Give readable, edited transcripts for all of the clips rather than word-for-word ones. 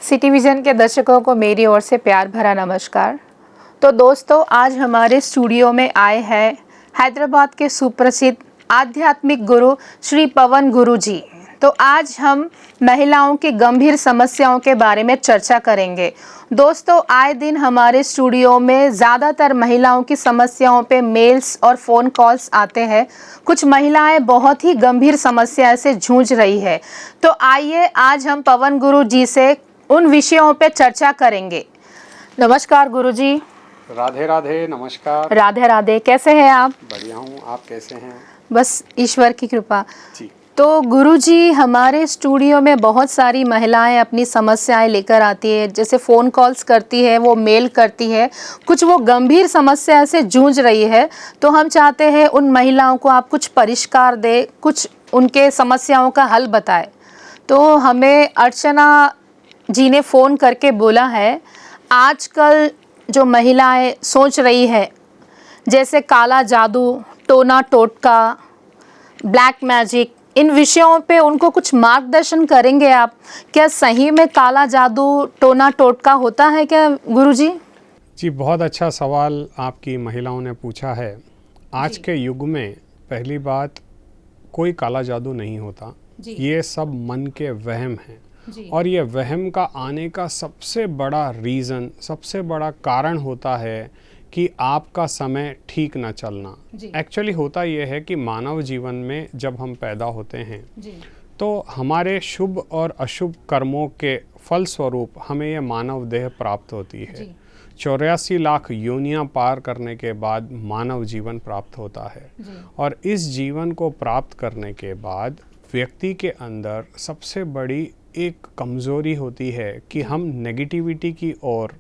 City vision के दर्शकों को मेरी ओर से प्यार भरा नमस्कार। तो दोस्तों, आज हमारे स्टूडियो में आए हैं हैदराबाद के सुप्रसिद्ध आध्यात्मिक गुरु श्री पवन गुरु जी। तो आज हम महिलाओं की गंभीर समस्याओं के बारे में चर्चा करेंगे। दोस्तों, आए दिन हमारे स्टूडियो में ज़्यादातर महिलाओं की समस्याओं पे मेल्स और फ़ोन कॉल्स आते हैं। कुछ महिलाएं बहुत ही गंभीर समस्या से जूझ रही है। तो आइए आज हम पवन गुरु जी से उन विषयों पे चर्चा करेंगे। नमस्कार गुरु जी। राधे राधे। नमस्कार। राधे राधे। कैसे हैं आप? बढ़िया हूँ, आप कैसे हैं? बस ईश्वर की कृपा जी। तो गुरुजी, हमारे स्टूडियो में बहुत सारी महिलाएं अपनी समस्याएं लेकर आती है, जैसे फ़ोन कॉल्स करती है, वो मेल करती है, कुछ वो गंभीर समस्या से जूझ रही है। तो हम चाहते हैं उन महिलाओं को आप कुछ परिष्कार दें, कुछ उनके समस्याओं का हल बताएं। तो हमें अर्चना जी ने फ़ोन करके बोला है, आजकल जो महिलाएं सोच रही है जैसे काला जादू, टोना टोटका, ब्लैक मैजिक, इन विषयों पे उनको कुछ मार्गदर्शन करेंगे आप? क्या सही में काला जादू, टोना टोटका होता है क्या गुरुजी? जी, बहुत अच्छा सवाल आपकी महिलाओं ने पूछा है। आज के युग में पहली बात, कोई काला जादू नहीं होता। ये सब मन के वहम हैं। और ये वहम का आने का सबसे बड़ा रीज़न, सबसे बड़ा कारण होता है कि आपका समय ठीक ना चलना। एक्चुअली होता ये है कि मानव जीवन में जब हम पैदा होते हैं तो हमारे शुभ और अशुभ कर्मों के फलस्वरूप हमें यह मानव देह प्राप्त होती है। 84 लाख योनियां पार करने के बाद मानव जीवन प्राप्त होता है। और इस जीवन को प्राप्त करने के बाद व्यक्ति के अंदर सबसे बड़ी एक कमज़ोरी होती है कि हम नेगेटिविटी की ओर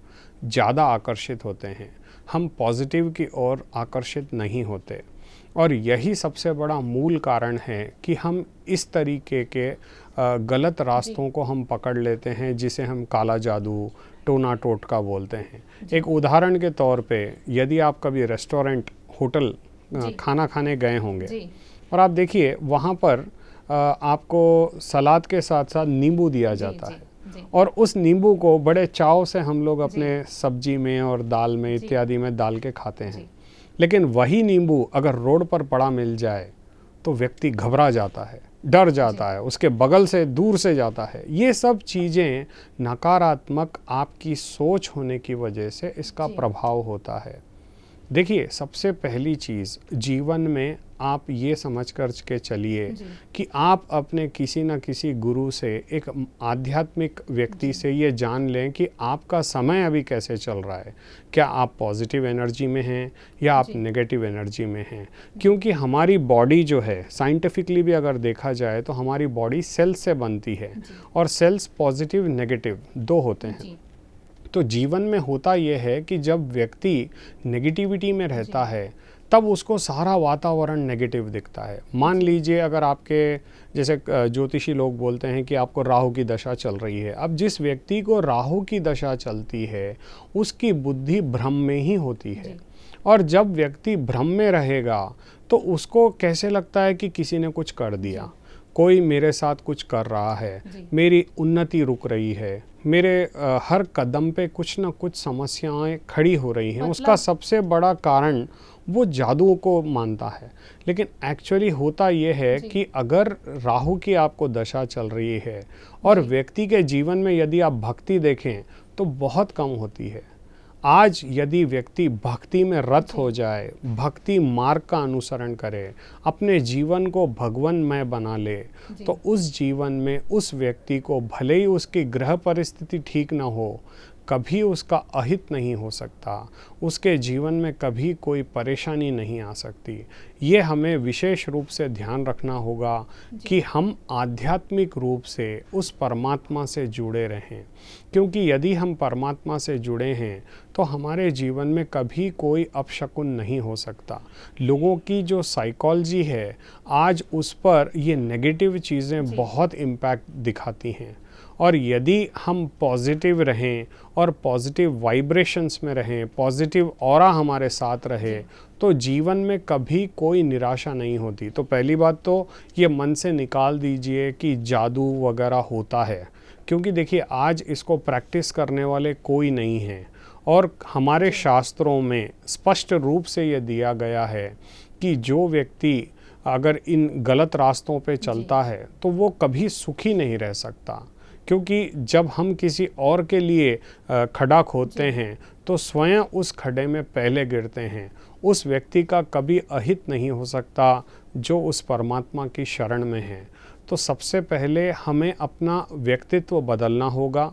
ज़्यादा आकर्षित होते हैं, हम पॉजिटिव की ओर आकर्षित नहीं होते। और यही सबसे बड़ा मूल कारण है कि हम इस तरीके के गलत रास्तों को हम पकड़ लेते हैं, जिसे हम काला जादू, टोना टोटका बोलते हैं। एक उदाहरण के तौर पे, यदि आप कभी रेस्टोरेंट, होटल खाना खाने गए होंगे और आप देखिए वहाँ पर आपको सलाद के साथ साथ नींबू दिया जाता है। और उस नींबू को बड़े चाव से हम लोग अपने सब्जी में और दाल में इत्यादि में डाल के खाते हैं। लेकिन वही नींबू अगर रोड पर पड़ा मिल जाए तो व्यक्ति घबरा जाता है, डर जाता है, उसके बगल से दूर से जाता है। ये सब चीज़ें नकारात्मक आपकी सोच होने की वजह से इसका प्रभाव होता है। देखिए, सबसे पहली चीज़ जीवन में आप ये समझ कर के चलिए कि आप अपने किसी न किसी गुरु से, एक आध्यात्मिक व्यक्ति से ये जान लें कि आपका समय अभी कैसे चल रहा है। क्या आप पॉजिटिव एनर्जी में हैं या आप नेगेटिव एनर्जी में हैं? क्योंकि हमारी बॉडी जो है, साइंटिफिकली भी अगर देखा जाए तो हमारी बॉडी सेल्स से बनती है और सेल्स पॉजिटिव नेगेटिव दो होते हैं। तो जीवन में होता यह है कि जब व्यक्ति नेगेटिविटी में रहता है तब उसको सारा वातावरण नेगेटिव दिखता है। मान लीजिए, अगर आपके जैसे ज्योतिषी लोग बोलते हैं कि आपको राहु की दशा चल रही है। अब जिस व्यक्ति को राहु की दशा चलती है उसकी बुद्धि भ्रम में ही होती है। और जब व्यक्ति भ्रम में रहेगा तो उसको कैसे लगता है कि किसी ने कुछ कर दिया, कोई मेरे साथ कुछ कर रहा है, मेरी उन्नति रुक रही है, मेरे हर कदम पे कुछ ना कुछ समस्याएं खड़ी हो रही हैं। उसका सबसे बड़ा कारण वो जादू को मानता है। लेकिन एक्चुअली होता ये है कि अगर राहु की आपको दशा चल रही है और व्यक्ति के जीवन में यदि आप भक्ति देखें तो बहुत कम होती है। आज यदि व्यक्ति भक्ति में रत हो जाए, भक्ति मार्ग का अनुसरण करे, अपने जीवन को भगवानमय बना ले, तो उस जीवन में उस व्यक्ति को भले ही उसकी ग्रह परिस्थिति ठीक ना हो, कभी उसका अहित नहीं हो सकता, उसके जीवन में कभी कोई परेशानी नहीं आ सकती। ये हमें विशेष रूप से ध्यान रखना होगा कि हम आध्यात्मिक रूप से उस परमात्मा से जुड़े रहें। क्योंकि यदि हम परमात्मा से जुड़े हैं तो हमारे जीवन में कभी कोई अपशकुन नहीं हो सकता। लोगों की जो साइकोलॉजी है आज उस पर ये नेगेटिव चीज़ें बहुत इम्पैक्ट दिखाती हैं। और यदि हम पॉजिटिव रहें और पॉजिटिव वाइब्रेशंस में रहें, पॉजिटिव ऑरा हमारे साथ रहे, तो जीवन में कभी कोई निराशा नहीं होती। तो पहली बात तो ये मन से निकाल दीजिए कि जादू वगैरह होता है। क्योंकि देखिए आज इसको प्रैक्टिस करने वाले कोई नहीं है, और हमारे शास्त्रों में स्पष्ट रूप से ये दिया गया है कि जो व्यक्ति अगर इन गलत रास्तों पे चलता है तो वो कभी सुखी नहीं रह सकता, क्योंकि जब हम किसी और के लिए खड्डा खोदते हैं तो स्वयं उस खड्डे में पहले गिरते हैं। उस व्यक्ति का कभी अहित नहीं हो सकता जो उस परमात्मा की शरण में है। तो सबसे पहले हमें अपना व्यक्तित्व बदलना होगा।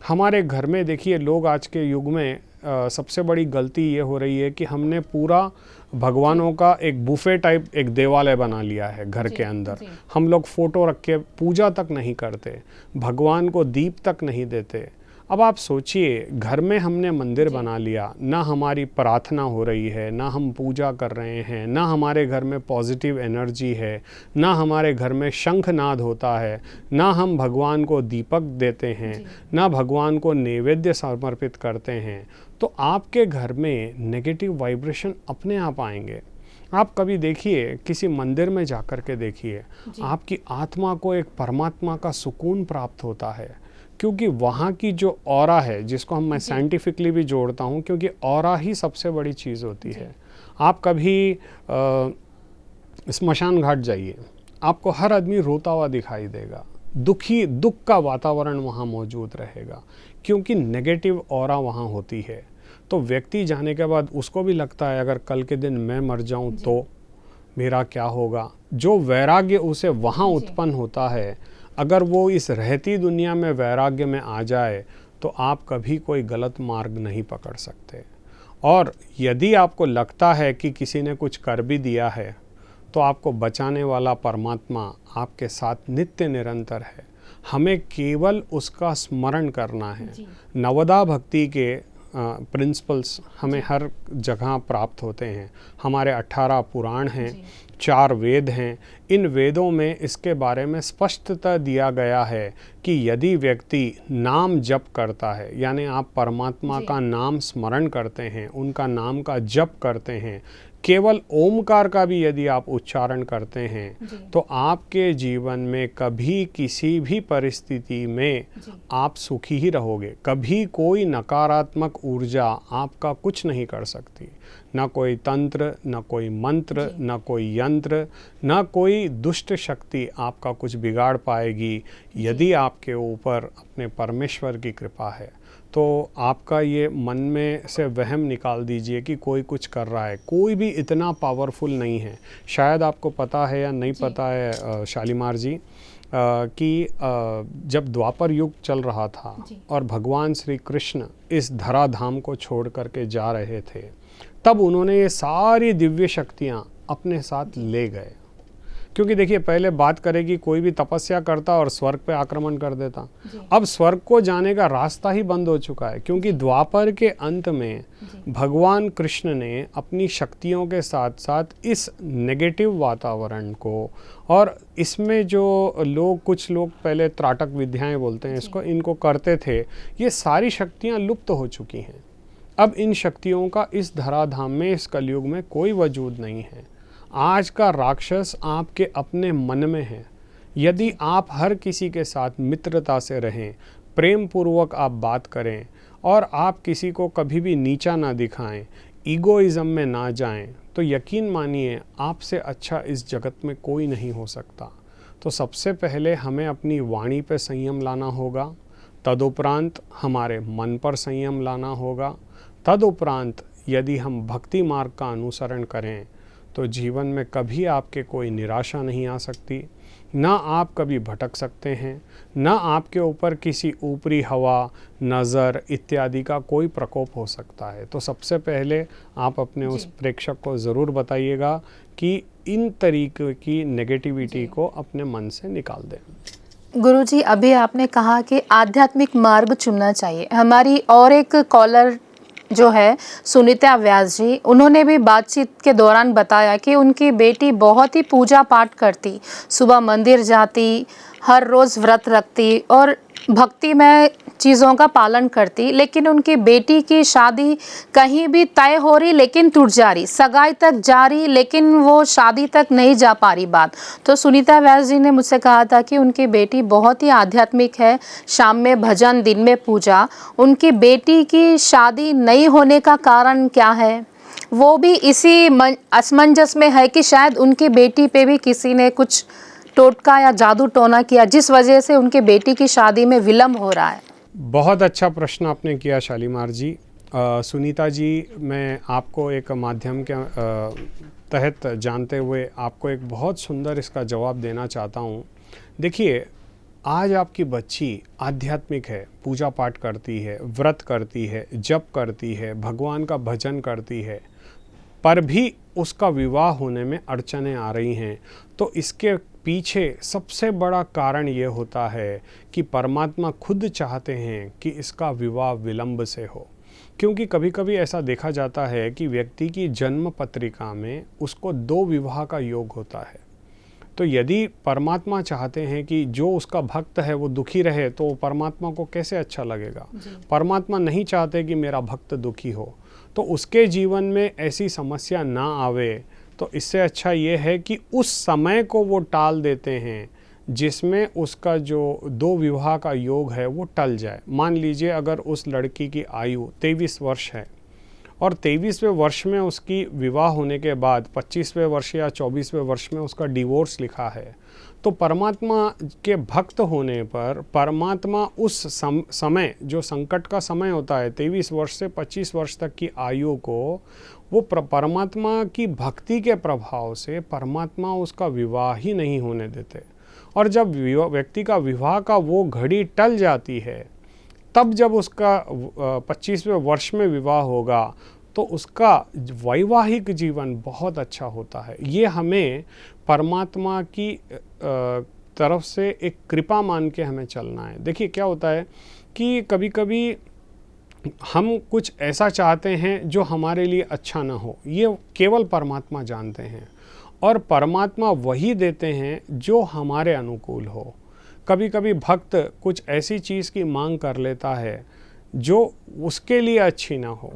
हमारे घर में देखिए लोग आज के युग में सबसे बड़ी गलती ये हो रही है कि हमने पूरा भगवानों का एक बुफे टाइप एक देवालय बना लिया है घर के अंदर। हम लोग फोटो रख के पूजा तक नहीं करते, भगवान को दीप तक नहीं देते। अब आप सोचिए, घर में हमने मंदिर बना लिया, ना हमारी प्रार्थना हो रही है, ना हम पूजा कर रहे हैं, ना हमारे घर में पॉजिटिव एनर्जी है, ना हमारे घर में शंखनाद होता है, ना हम भगवान को दीपक देते हैं, ना भगवान को नैवेद्य समर्पित करते हैं, तो आपके घर में नेगेटिव वाइब्रेशन अपने आप आएंगे। आप कभी देखिए, किसी मंदिर में जाकर के देखिए, आपकी आत्मा को एक परमात्मा का सुकून प्राप्त होता है, क्योंकि वहाँ की जो ऑरा है, जिसको मैं साइंटिफिकली भी जोड़ता हूँ, क्योंकि ऑरा ही सबसे बड़ी चीज़ होती है। आप कभी स्मशान घाट जाइए, आपको हर आदमी रोता हुआ दिखाई देगा, दुख का वातावरण वहाँ मौजूद रहेगा, क्योंकि नेगेटिव ऑरा वहाँ होती है। तो व्यक्ति जाने के बाद उसको भी लगता है अगर कल के दिन मैं मर जाऊँ तो मेरा क्या होगा। जो वैराग्य उसे वहाँ उत्पन्न होता है, अगर वो इस रहती दुनिया में वैराग्य में आ जाए तो आप कभी कोई गलत मार्ग नहीं पकड़ सकते। और यदि आपको लगता है कि किसी ने कुछ कर भी दिया है तो आपको बचाने वाला परमात्मा आपके साथ नित्य निरंतर है। हमें केवल उसका स्मरण करना है। नवदा भक्ति के प्रिंसिपल्स हमें हर जगह प्राप्त होते हैं। हमारे 18 पुराण हैं, 4 वेद हैं। इन वेदों में इसके बारे में स्पष्टता दिया गया है कि यदि व्यक्ति नाम जप करता है, यानी आप परमात्मा का नाम स्मरण करते हैं, उनका नाम का जप करते हैं, केवल ओमकार का भी यदि आप उच्चारण करते हैं, तो आपके जीवन में कभी किसी भी परिस्थिति में आप सुखी ही रहोगे। कभी कोई नकारात्मक ऊर्जा आपका कुछ नहीं कर सकती। ना कोई तंत्र, ना कोई मंत्र, ना कोई यंत्र, ना कोई दुष्ट शक्ति आपका कुछ बिगाड़ पाएगी, यदि आपके ऊपर अपने परमेश्वर की कृपा है। तो आपका ये मन में से वहम निकाल दीजिए कि कोई कुछ कर रहा है। कोई भी इतना पावरफुल नहीं है। शायद आपको पता है या नहीं पता है शालीमार जी, कि जब द्वापर युग चल रहा था और भगवान श्री कृष्ण इस धराधाम को छोड़ करके जा रहे थे, तब उन्होंने ये सारी दिव्य शक्तियाँ अपने साथ ले गए। क्योंकि देखिए, पहले बात करें कि कोई भी तपस्या करता और स्वर्ग पे आक्रमण कर देता। अब स्वर्ग को जाने का रास्ता ही बंद हो चुका है, क्योंकि द्वापर के अंत में भगवान कृष्ण ने अपनी शक्तियों के साथ साथ इस नेगेटिव वातावरण को, और इसमें जो लोग, कुछ लोग पहले त्राटक विद्याएं बोलते हैं इसको, इनको करते थे, ये सारी शक्तियाँ लुप्त हो चुकी हैं। अब इन शक्तियों का इस धराधाम में, इस कलयुग में कोई वजूद नहीं है। आज का राक्षस आपके अपने मन में है। यदि आप हर किसी के साथ मित्रता से रहें, प्रेम पूर्वक आप बात करें, और आप किसी को कभी भी नीचा ना दिखाएं, ईगोइज्म में ना जाएं, तो यकीन मानिए आपसे अच्छा इस जगत में कोई नहीं हो सकता। तो सबसे पहले हमें अपनी वाणी पे संयम लाना होगा, तदुपरांत हमारे मन पर संयम लाना होगा, तदुपरांत यदि हम भक्ति मार्ग का अनुसरण करें तो जीवन में कभी आपके कोई निराशा नहीं आ सकती, ना आप कभी भटक सकते हैं, ना आपके ऊपर किसी ऊपरी हवा, नज़र इत्यादि का कोई प्रकोप हो सकता है। तो सबसे पहले आप अपने उस प्रेक्षक को ज़रूर बताइएगा कि इन तरीके की नेगेटिविटी को अपने मन से निकाल दें। गुरुजी, अभी आपने कहा कि आध्यात्मिक मार्ग चुनना चाहिए। हमारी और एक कॉलर जो है सुनीता व्यास जी, उन्होंने भी बातचीत के दौरान बताया कि उनकी बेटी बहुत ही पूजा पाठ करती, सुबह मंदिर जाती, हर रोज़ व्रत रखती और भक्ति में चीज़ों का पालन करती, लेकिन उनकी बेटी की शादी कहीं भी तय हो रही लेकिन टूट जा रही, सगाई तक जा रही लेकिन वो शादी तक नहीं जा पा रही बात। तो सुनीता व्यास जी ने मुझसे कहा था कि उनकी बेटी बहुत ही आध्यात्मिक है, शाम में भजन, दिन में पूजा। उनकी बेटी की शादी नहीं होने का कारण क्या है? वो भी इसी असमंजस में है कि शायद उनकी बेटी पे भी किसी ने कुछ टोटका या जादू टोना किया, जिस वजह से उनके बेटी की शादी में विलम्ब हो रहा है। बहुत अच्छा प्रश्न आपने किया शालीमार जी। सुनीता जी, मैं आपको एक माध्यम के तहत जानते हुए आपको एक बहुत सुंदर इसका जवाब देना चाहता हूँ। देखिए, आज आपकी बच्ची आध्यात्मिक है, पूजा पाठ करती है, व्रत करती है, जप करती है, भगवान का भजन करती है, पर भी उसका विवाह होने में अड़चनें आ रही हैं। तो इसके पीछे सबसे बड़ा कारण ये होता है कि परमात्मा खुद चाहते हैं कि इसका विवाह विलंब से हो। क्योंकि कभी कभी ऐसा देखा जाता है कि व्यक्ति की जन्म पत्रिका में उसको 2 विवाह का योग होता है। तो यदि परमात्मा चाहते हैं कि जो उसका भक्त है वो दुखी रहे, तो परमात्मा को कैसे अच्छा लगेगा? परमात्मा नहीं चाहते कि मेरा भक्त दुखी हो, तो उसके जीवन में ऐसी समस्या ना आवे। तो इससे अच्छा ये है कि उस समय को वो टाल देते हैं जिसमें उसका जो 2 विवाह का योग है वो टल जाए। मान लीजिए अगर उस लड़की की आयु 23 वर्ष है और 23वें वर्ष में उसकी विवाह होने के बाद 25वें वर्ष या 24वें वर्ष में उसका डिवोर्स लिखा है, तो परमात्मा के भक्त होने पर परमात्मा उस समय जो संकट का समय होता है 23 वर्ष से 25 वर्ष तक की आयु को, वो परमात्मा की भक्ति के प्रभाव से परमात्मा उसका विवाह ही नहीं होने देते। और जब व्यक्ति का विवाह का वो घड़ी टल जाती है, तब जब उसका 25वें वर्ष में विवाह होगा तो उसका वैवाहिक जीवन बहुत अच्छा होता है। ये हमें परमात्मा की तरफ से एक कृपा मान के हमें चलना है। देखिए क्या होता है कि कभी कभी हम कुछ ऐसा चाहते हैं जो हमारे लिए अच्छा ना हो, ये केवल परमात्मा जानते हैं, और परमात्मा वही देते हैं जो हमारे अनुकूल हो। कभी कभी भक्त कुछ ऐसी चीज़ की मांग कर लेता है जो उसके लिए अच्छी ना हो,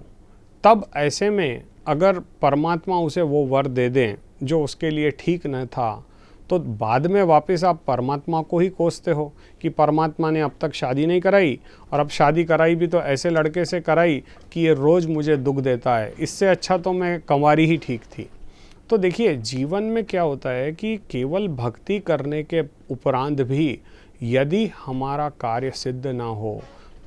तब ऐसे में अगर परमात्मा उसे वो वर दे दें जो उसके लिए ठीक न था, तो बाद में वापस आप परमात्मा को ही कोसते हो कि परमात्मा ने अब तक शादी नहीं कराई, और अब शादी कराई भी तो ऐसे लड़के से कराई कि ये रोज़ मुझे दुख देता है, इससे अच्छा तो मैं कंवारी ही ठीक थी। तो देखिए, जीवन में क्या होता है कि केवल भक्ति करने के उपरांत भी यदि हमारा कार्य सिद्ध ना हो,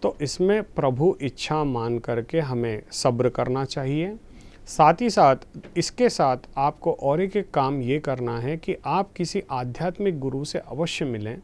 तो इसमें प्रभु इच्छा मान करके हमें सब्र करना चाहिए। साथ ही साथ इसके साथ आपको और एक काम ये करना है कि आप किसी आध्यात्मिक गुरु से अवश्य मिलें।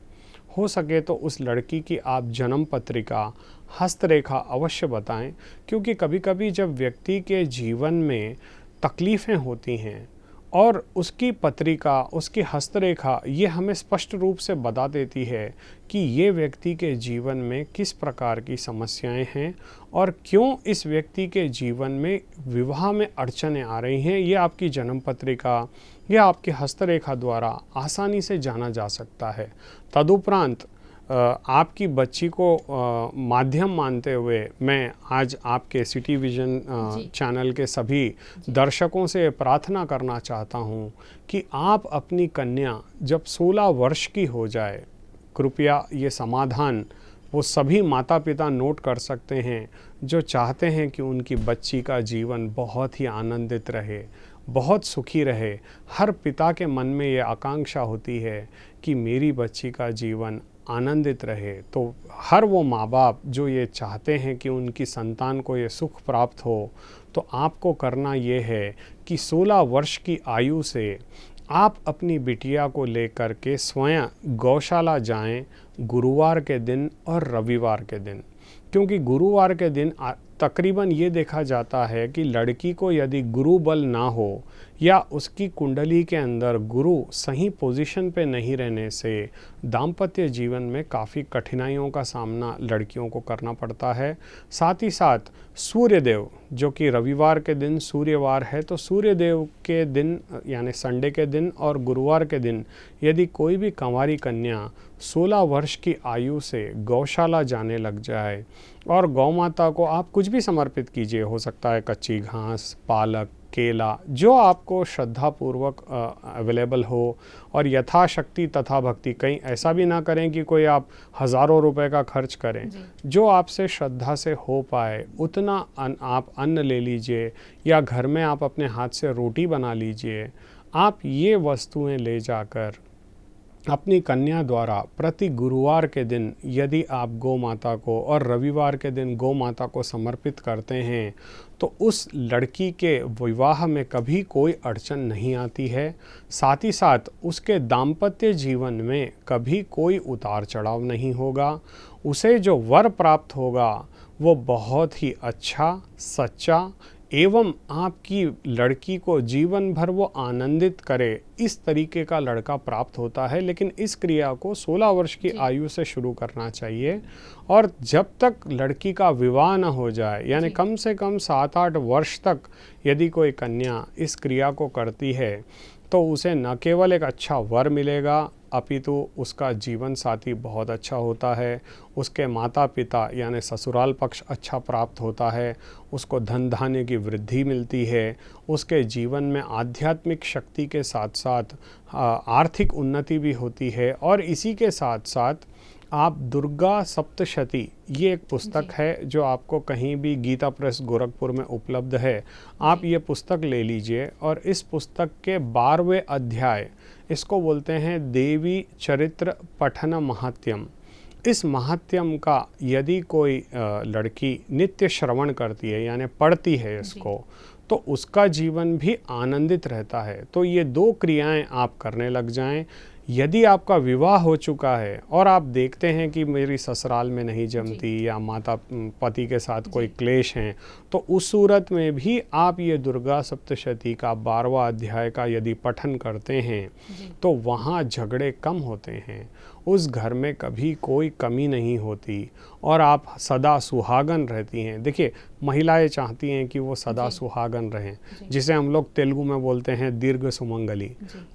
हो सके तो उस लड़की की आप जन्म पत्रिका, हस्तरेखा अवश्य बताएं, क्योंकि कभी कभी जब व्यक्ति के जीवन में तकलीफ़ें होती हैं और उसकी पत्रिका, उसकी हस्तरेखा ये हमें स्पष्ट रूप से बता देती है कि ये व्यक्ति के जीवन में किस प्रकार की समस्याएं हैं और क्यों इस व्यक्ति के जीवन में विवाह में अड़चनें आ रही हैं। ये आपकी जन्म पत्रिका या आपकी हस्तरेखा द्वारा आसानी से जाना जा सकता है। तदुपरांत आपकी बच्ची को माध्यम मानते हुए मैं आज आपके सिटी विजन चैनल के सभी दर्शकों से प्रार्थना करना चाहता हूं कि आप अपनी कन्या जब 16 वर्ष की हो जाए, कृपया ये समाधान वो सभी माता पिता नोट कर सकते हैं जो चाहते हैं कि उनकी बच्ची का जीवन बहुत ही आनंदित रहे, बहुत सुखी रहे। हर पिता के मन में ये आकांक्षा होती है कि मेरी बच्ची का जीवन आनंदित रहे। तो हर वो माँ बाप जो ये चाहते हैं कि उनकी संतान को ये सुख प्राप्त हो, तो आपको करना ये है कि 16 वर्ष की आयु से आप अपनी बिटिया को लेकर के स्वयं गौशाला जाएं, गुरुवार के दिन और रविवार के दिन। क्योंकि गुरुवार के दिन तकरीबन ये देखा जाता है कि लड़की को यदि गुरु बल ना हो या उसकी कुंडली के अंदर गुरु सही पोजीशन पे नहीं रहने से दाम्पत्य जीवन में काफ़ी कठिनाइयों का सामना लड़कियों को करना पड़ता है। साथ ही साथ सूर्यदेव, जो कि रविवार के दिन सूर्यवार है, तो सूर्यदेव के दिन यानी संडे के दिन और गुरुवार के दिन यदि कोई भी कंवारी कन्या 16 वर्ष की आयु से गौशाला जाने लग जाए और गौ माता को आप कुछ भी समर्पित कीजिए, हो सकता है कच्ची घास, पालक, केला, जो आपको श्रद्धापूर्वक अवेलेबल हो, और यथाशक्ति तथा भक्ति, कहीं ऐसा भी ना करें कि कोई आप हज़ारों रुपए का खर्च करें, जो आपसे श्रद्धा से हो पाए उतना आप अन्न ले लीजिए, या घर में आप अपने हाथ से रोटी बना लीजिए। आप ये वस्तुएं ले जाकर अपनी कन्या द्वारा प्रति गुरुवार के दिन यदि आप गौ माता को और रविवार के दिन गौ माता को समर्पित करते हैं तो उस लड़की के विवाह में कभी कोई अड़चन नहीं आती है। साथ ही साथ उसके दाम्पत्य जीवन में कभी कोई उतार चढ़ाव नहीं होगा। उसे जो वर प्राप्त होगा वो बहुत ही अच्छा, सच्चा एवं आपकी लड़की को जीवन भर वो आनंदित करे, इस तरीके का लड़का प्राप्त होता है। लेकिन इस क्रिया को 16 वर्ष की आयु से शुरू करना चाहिए, और जब तक लड़की का विवाह न हो जाए, यानी कम से कम 7-8 वर्ष तक यदि कोई कन्या इस क्रिया को करती है तो उसे न केवल एक अच्छा वर मिलेगा अपितु उसका जीवन साथी बहुत अच्छा होता है, उसके माता पिता यानी ससुराल पक्ष अच्छा प्राप्त होता है, उसको धन धान्य की वृद्धि मिलती है, उसके जीवन में आध्यात्मिक शक्ति के साथ साथ आर्थिक उन्नति भी होती है। और इसी के साथ साथ आप दुर्गा सप्तशती, ये एक पुस्तक है जो आपको कहीं भी गीता प्रेस गोरखपुर में उपलब्ध है, आप ये पुस्तक ले लीजिए। और इस पुस्तक के 12वें अध्याय, इसको बोलते हैं देवी चरित्र पठन महात्यम। इस महात्यम का यदि कोई लड़की नित्य श्रवण करती है यानी पढ़ती है इसको, तो उसका जीवन भी आनंदित रहता है। तो ये 2 क्रियाएं आप करने लग जाएं। यदि आपका विवाह हो चुका है और आप देखते हैं कि मेरी ससुराल में नहीं जमती या माता पति के साथ कोई क्लेश हैं, तो उस सूरत में भी आप ये दुर्गा सप्तशती का 12वां अध्याय का यदि पठन करते हैं तो वहाँ झगड़े कम होते हैं, उस घर में कभी कोई कमी नहीं होती और आप सदा सुहागन रहती हैं। देखिए, महिलाएं चाहती हैं कि वो सदा सुहागन रहें, जिसे हम लोग तेलुगु में बोलते हैं दीर्घ सुमंगली।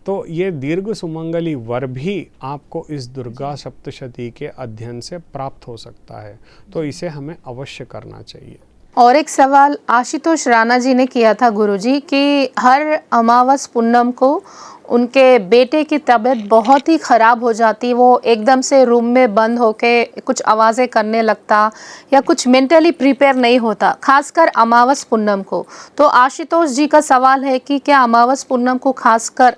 तो ये दीर्घ सुमंगली वर भी आपको इस दुर्गा सप्तशती के अध्ययन से प्राप्त हो सकता है, तो इसे हमें अवश्य करना चाहिए। और एक सवाल आशुतोष राणा जी ने किया था गुरुजी कि हर अमावस पूनम को उनके बेटे की तबीयत बहुत ही ख़राब हो जाती, वो एकदम से रूम में बंद होके कुछ आवाज़ें करने लगता या कुछ मेंटली प्रिपेयर नहीं होता, खासकर अमावस पूनम को। तो आशुतोष जी का सवाल है कि क्या अमावस पूनम को खासकर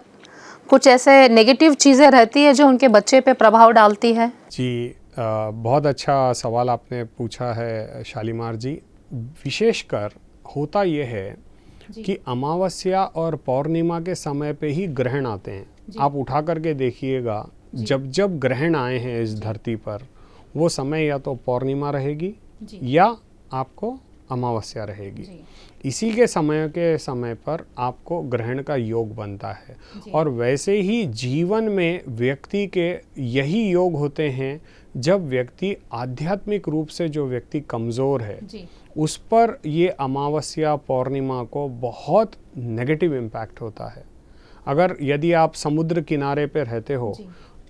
कुछ ऐसे नेगेटिव चीज़ें रहती है जो उनके बच्चे पे प्रभाव डालती है? जी, बहुत अच्छा सवाल आपने पूछा है शालीमार जी। विशेषकर होता यह है कि अमावस्या और पौर्णिमा के समय पे ही ग्रहण आते हैं। आप उठा करके देखिएगा, जब जब ग्रहण आए हैं इस धरती पर, वो समय या तो पौर्णिमा रहेगी या आपको अमावस्या रहेगी। इसी के समय पर आपको ग्रहण का योग बनता है। और वैसे ही जीवन में व्यक्ति के यही योग होते हैं जब व्यक्ति आध्यात्मिक रूप से, जो व्यक्ति कमज़ोर है, उस पर ये अमावस्या पौर्णिमा को बहुत नेगेटिव इम्पैक्ट होता है। अगर यदि आप समुद्र किनारे पे रहते हो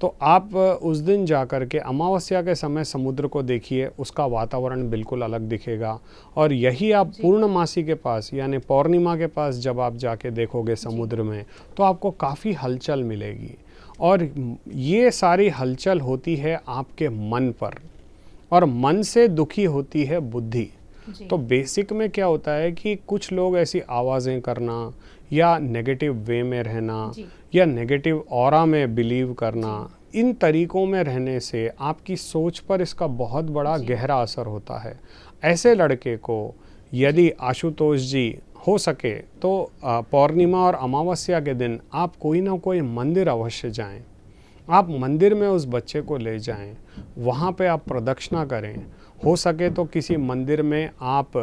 तो आप उस दिन जाकर के अमावस्या के समय समुद्र को देखिए, उसका वातावरण बिल्कुल अलग दिखेगा। और यही आप पूर्णमासी के पास यानी पौर्णिमा के पास जब आप जाके देखोगे समुद्र में, तो आपको काफ़ी हलचल मिलेगी। और ये सारी हलचल होती है आपके मन पर, और मन से दुखी होती है बुद्धि। तो बेसिक में क्या होता है कि कुछ लोग ऐसी आवाज़ें करना या नेगेटिव वे में रहना या नेगेटिव ऑरा में बिलीव करना, इन तरीक़ों में रहने से आपकी सोच पर इसका बहुत बड़ा गहरा असर होता है। ऐसे लड़के को यदि आशुतोष जी हो सके तो पौर्णिमा और अमावस्या के दिन आप कोई ना कोई मंदिर अवश्य जाएं। आप मंदिर में उस बच्चे को ले जाएं, वहाँ पे आप प्रदक्षिणा करें। हो सके तो किसी मंदिर में आप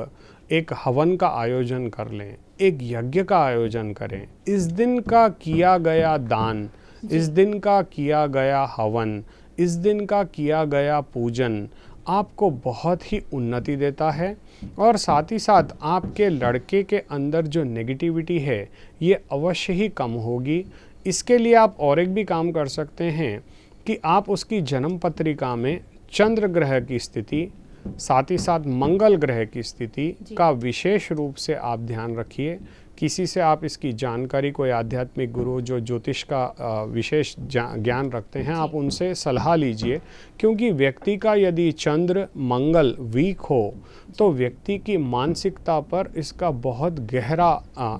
एक हवन का आयोजन कर लें। एक यज्ञ का आयोजन करें, इस दिन का किया गया दान, इस दिन का किया गया हवन, इस दिन का किया गया पूजन आपको बहुत ही उन्नति देता है। और साथ ही साथ आपके लड़के के अंदर जो नेगेटिविटी है ये अवश्य ही कम होगी। इसके लिए आप और एक भी काम कर सकते हैं कि आप उसकी जन्म पत्रिका में चंद्र ग्रह की स्थिति, साथ ही साथ मंगल ग्रह की स्थिति का विशेष रूप से आप ध्यान रखिए। किसी से आप इसकी जानकारी, कोई आध्यात्मिक गुरु जो ज्योतिष का विशेष ज्ञान रखते हैं, आप उनसे सलाह लीजिए। क्योंकि व्यक्ति का यदि चंद्र मंगल वीक हो तो व्यक्ति की मानसिकता पर इसका बहुत गहरा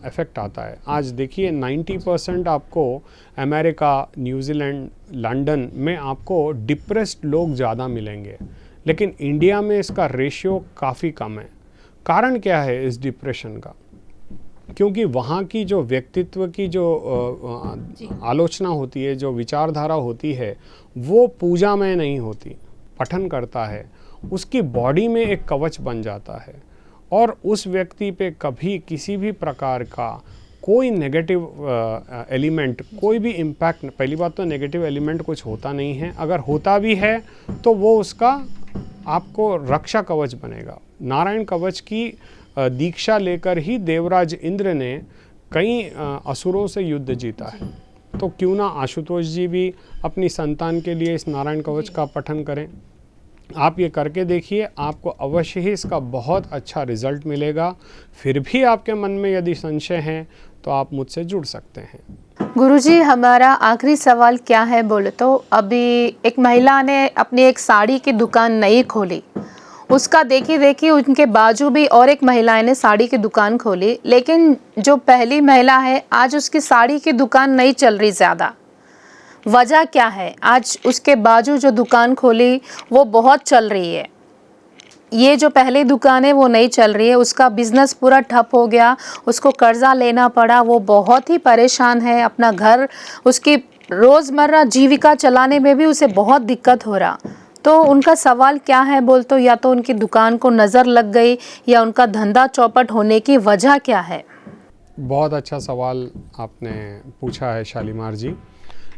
इफेक्ट आता है। आज देखिए 90% आपको अमेरिका, न्यूजीलैंड, लंदन में आपको डिप्रेस्ड लोग ज़्यादा मिलेंगे, लेकिन इंडिया में इसका रेशियो काफ़ी कम है। कारण क्या है इस डिप्रेशन का? क्योंकि वहाँ की जो व्यक्तित्व की जो आलोचना होती है, जो विचारधारा होती है, वो पूजा में नहीं होती। पठन करता है, उसकी बॉडी में एक कवच बन जाता है और उस व्यक्ति पे कभी किसी भी प्रकार का कोई नेगेटिव एलिमेंट, कोई भी इम्पैक्ट, पहली बात तो नेगेटिव एलिमेंट कुछ होता नहीं है। अगर होता भी है तो वो उसका आपको रक्षा कवच बनेगा। नारायण कवच की दीक्षा लेकर ही देवराज इंद्र ने कई असुरों से युद्ध जीता है। तो क्यों ना आशुतोष जी भी अपनी संतान के लिए इस नारायण कवच का पठन करें। आप ये करके देखिए, आपको अवश्य ही इसका बहुत अच्छा रिजल्ट मिलेगा। फिर भी आपके मन में यदि संशय है तो आप मुझसे जुड़ सकते हैं। गुरुजी, हमारा आखिरी सवाल क्या है बोले तो, अभी एक महिला ने अपनी एक साड़ी की दुकान नई खोली, उसका देखी उनके बाजू भी और एक महिलाएं ने साड़ी की दुकान खोली, लेकिन जो पहली महिला है आज उसकी साड़ी की दुकान नहीं चल रही ज़्यादा। वजह क्या है? आज उसके बाजू जो दुकान खोली वो बहुत चल रही है, ये जो पहली दुकान है वो नहीं चल रही है, उसका बिजनेस पूरा ठप हो गया, उसको कर्जा लेना पड़ा, वो बहुत ही परेशान है। अपना घर, उसकी रोज़मर्रा जीविका चलाने में भी उसे बहुत दिक्कत हो रहा। तो उनका सवाल क्या है बोल तो, या तो उनकी दुकान को नज़र लग गई या उनका धंधा चौपट होने की वजह क्या है? बहुत अच्छा सवाल आपने पूछा है शालीमार जी।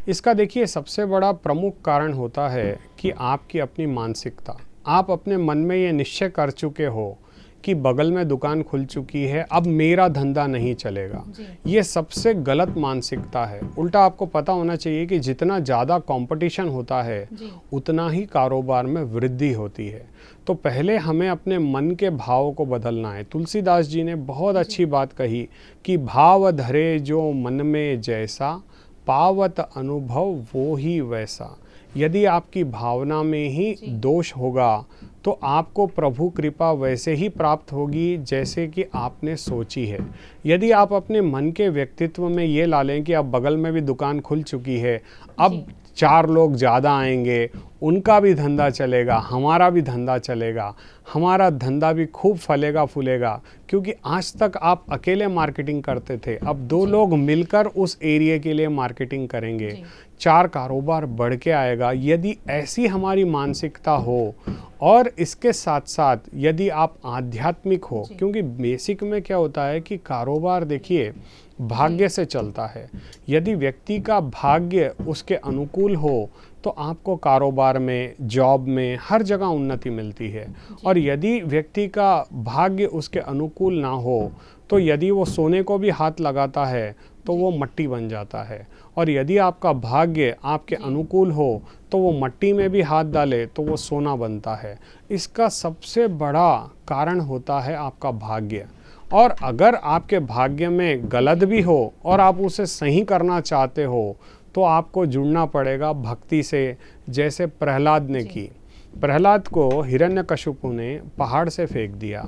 इसका देखिए सबसे बड़ा प्रमुख कारण होता है कि आपकी अपनी मानसिकता। आप अपने मन में ये निश्चय कर चुके हो कि बगल में दुकान खुल चुकी है, अब मेरा धंधा नहीं चलेगा। ये सबसे गलत मानसिकता है। उल्टा आपको पता होना चाहिए कि जितना ज़्यादा कंपटीशन होता है उतना ही कारोबार में वृद्धि होती है। तो पहले हमें अपने मन के भाव को बदलना है। तुलसीदास जी ने बहुत अच्छी बात कही कि भाव धरे जो मन में जैसा, पावत अनुभव वो ही वैसा। यदि आपकी भावना में ही दोष होगा तो आपको प्रभु कृपा वैसे ही प्राप्त होगी जैसे कि आपने सोची है। यदि आप अपने मन के व्यक्तित्व में ये ला लें कि अब बगल में भी दुकान खुल चुकी है, अब 4 लोग ज़्यादा आएंगे, उनका भी धंधा चलेगा, हमारा भी धंधा चलेगा, हमारा धंधा भी खूब फलेगा फूलेगा। क्योंकि आज तक आप अकेले मार्केटिंग करते थे, अब 2 लोग मिलकर उस एरिया के लिए मार्केटिंग करेंगे, 4 कारोबार बढ़ के आएगा। यदि ऐसी हमारी मानसिकता हो और इसके साथ साथ यदि आप आध्यात्मिक हो, क्योंकि बेसिक में क्या होता है कि कारोबार देखिए भाग्य से चलता है। यदि व्यक्ति का भाग्य उसके अनुकूल हो तो आपको कारोबार में, जॉब में, हर जगह उन्नति मिलती है। और यदि व्यक्ति का भाग्य उसके अनुकूल ना हो तो यदि वो सोने को भी हाथ लगाता है तो वो मट्टी बन जाता है। और यदि आपका भाग्य आपके अनुकूल हो तो वो मट्टी में भी हाथ डाले तो वो सोना बनता है। इसका सबसे बड़ा कारण होता है आपका भाग्य। और अगर आपके भाग्य में गलत भी हो और आप उसे सही करना चाहते हो तो आपको जुड़ना पड़ेगा भक्ति से, जैसे प्रहलाद ने की। प्रहलाद को हिरण्यकशिपु ने पहाड़ से फेंक दिया,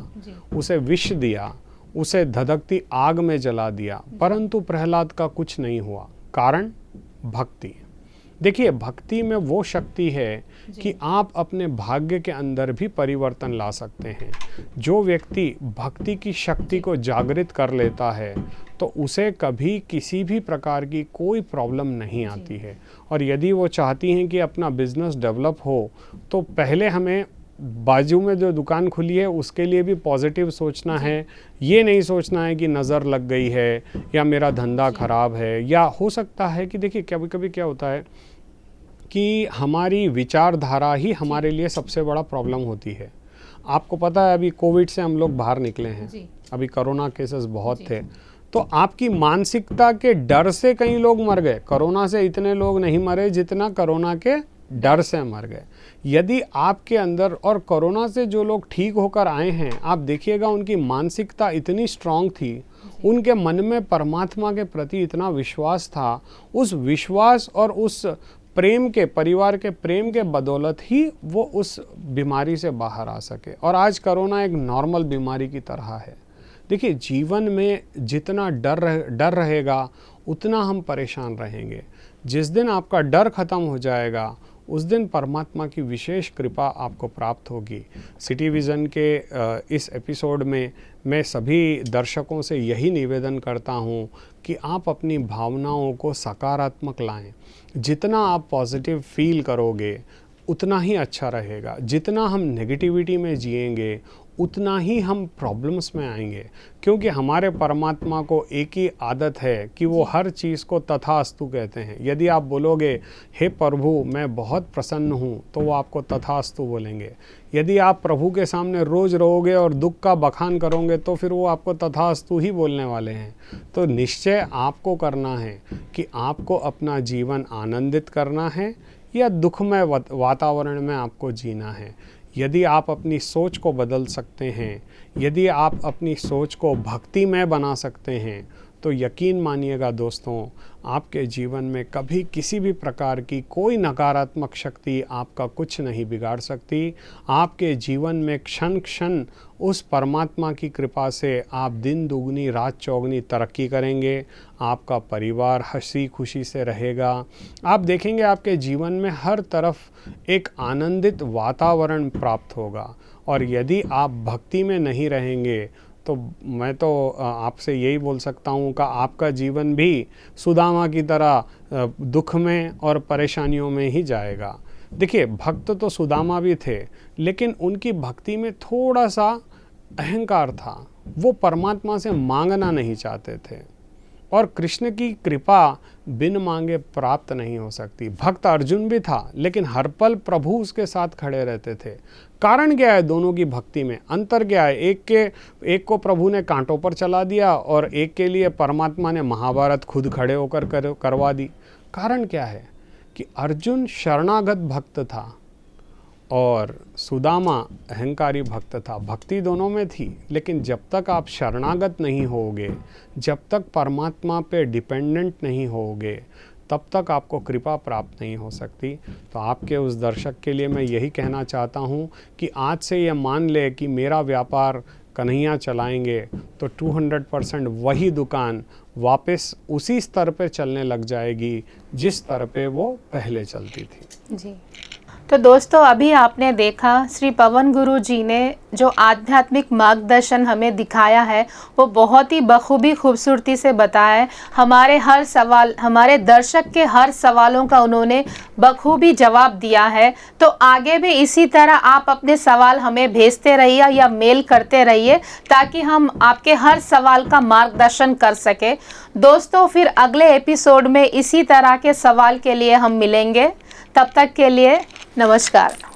उसे विष दिया, उसे धधकती आग में जला दिया, परंतु प्रहलाद का कुछ नहीं हुआ। कारण भक्ति। देखिए भक्ति में वो शक्ति है कि आप अपने भाग्य के अंदर भी परिवर्तन ला सकते हैं। जो व्यक्ति भक्ति की शक्ति को जागृत कर लेता है तो उसे कभी किसी भी प्रकार की कोई प्रॉब्लम नहीं आती है। और यदि वो चाहती हैं कि अपना बिजनेस डेवलप हो तो पहले हमें बाजू में जो दुकान खुली है उसके लिए भी पॉजिटिव सोचना है। ये नहीं सोचना है कि नज़र लग गई है या मेरा धंधा ख़राब है, या हो सकता है कि देखिए कभी कभी क्या होता है कि हमारी विचारधारा ही हमारे लिए सबसे बड़ा प्रॉब्लम होती है। आपको पता है अभी कोविड से हम लोग बाहर निकले हैं, अभी कोरोना केसेस बहुत थे, तो आपकी मानसिकता के डर से कई लोग मर गए। कोरोना से इतने लोग नहीं मरे जितना कोरोना के डर से मर गए। यदि आपके अंदर, और कोरोना से जो लोग ठीक होकर आए हैं आप देखिएगा उनकी मानसिकता इतनी स्ट्रांग थी, उनके मन में परमात्मा के प्रति इतना विश्वास था, उस विश्वास और उस प्रेम के, परिवार के प्रेम के बदौलत ही वो उस बीमारी से बाहर आ सके। और आज कोरोना एक नॉर्मल बीमारी की तरह है। देखिए जीवन में जितना डर रहेगा उतना हम परेशान रहेंगे। जिस दिन आपका डर खत्म हो जाएगा उस दिन परमात्मा की विशेष कृपा आपको प्राप्त होगी। सिटी विज़न के इस एपिसोड में मैं सभी दर्शकों से यही निवेदन करता हूँ कि आप अपनी भावनाओं को सकारात्मक लाएं। जितना आप पॉजिटिव फील करोगे उतना ही अच्छा रहेगा। जितना हम नेगेटिविटी में जिएंगे उतना ही हम प्रॉब्लम्स में आएंगे, क्योंकि हमारे परमात्मा को एक ही आदत है कि वो हर चीज़ को तथास्तु कहते हैं। यदि आप बोलोगे हे प्रभु मैं बहुत प्रसन्न हूँ, तो वो आपको तथास्तु बोलेंगे। यदि आप प्रभु के सामने रोज़ रोओगे और दुख का बखान करोगे तो फिर वो आपको तथास्तु ही बोलने वाले हैं। तो निश्चय आपको करना है कि आपको अपना जीवन आनंदित करना है या दुखमय वातावरण में आपको जीना है। यदि आप अपनी सोच को बदल सकते हैं, यदि आप अपनी सोच को भक्तिमय बना सकते हैं, तो यकीन मानिएगा दोस्तों आपके जीवन में कभी किसी भी प्रकार की कोई नकारात्मक शक्ति आपका कुछ नहीं बिगाड़ सकती। आपके जीवन में क्षण क्षण उस परमात्मा की कृपा से आप दिन दुगनी रात चौगनी तरक्की करेंगे। आपका परिवार हंसी खुशी से रहेगा। आप देखेंगे आपके जीवन में हर तरफ एक आनंदित वातावरण प्राप्त होगा। और यदि आप भक्ति में नहीं रहेंगे तो मैं तो आपसे यही बोल सकता हूँ कि आपका जीवन भी सुदामा की तरह दुख में और परेशानियों में ही जाएगा। देखिए भक्त तो सुदामा भी थे, लेकिन उनकी भक्ति में थोड़ा सा अहंकार था। वो परमात्मा से मांगना नहीं चाहते थे, और कृष्ण की कृपा बिन मांगे प्राप्त नहीं हो सकती। भक्त अर्जुन भी था, लेकिन हर पल प्रभु उसके साथ खड़े रहते थे। कारण क्या है दोनों की भक्ति में? अंतर क्या है? एक को प्रभु ने कांटों पर चला दिया और एक के लिए परमात्मा ने महाभारत खुद खड़े होकर करवा दी। कारण क्या है कि अर्जुन शरणागत भक्त था और सुदामा अहंकारी भक्त था। भक्ति दोनों में थी, लेकिन जब तक आप शरणागत नहीं होगे, जब तक परमात्मा पे डिपेंडेंट नहीं होगे, तब तक आपको कृपा प्राप्त नहीं हो सकती। तो आपके उस दर्शक के लिए मैं यही कहना चाहता हूँ कि आज से ये मान ले कि मेरा व्यापार कन्हैया चलाएंगे तो 200% वही दुकान वापस उसी स्तर पे चलने लग जाएगी जिस स्तर पे वो पहले चलती थी। जी, तो दोस्तों अभी आपने देखा श्री पवन गुरु जी ने जो आध्यात्मिक मार्गदर्शन हमें दिखाया है वो बहुत ही बखूबी खूबसूरती से बताया है। हमारे हर सवाल, हमारे दर्शक के हर सवालों का उन्होंने बखूबी जवाब दिया है। तो आगे भी इसी तरह आप अपने सवाल हमें भेजते रहिए या मेल करते रहिए ताकि हम आपके हर सवाल का मार्गदर्शन कर सके। दोस्तों फिर अगले एपिसोड में इसी तरह के सवाल के लिए हम मिलेंगे। तब तक के लिए नमस्कार।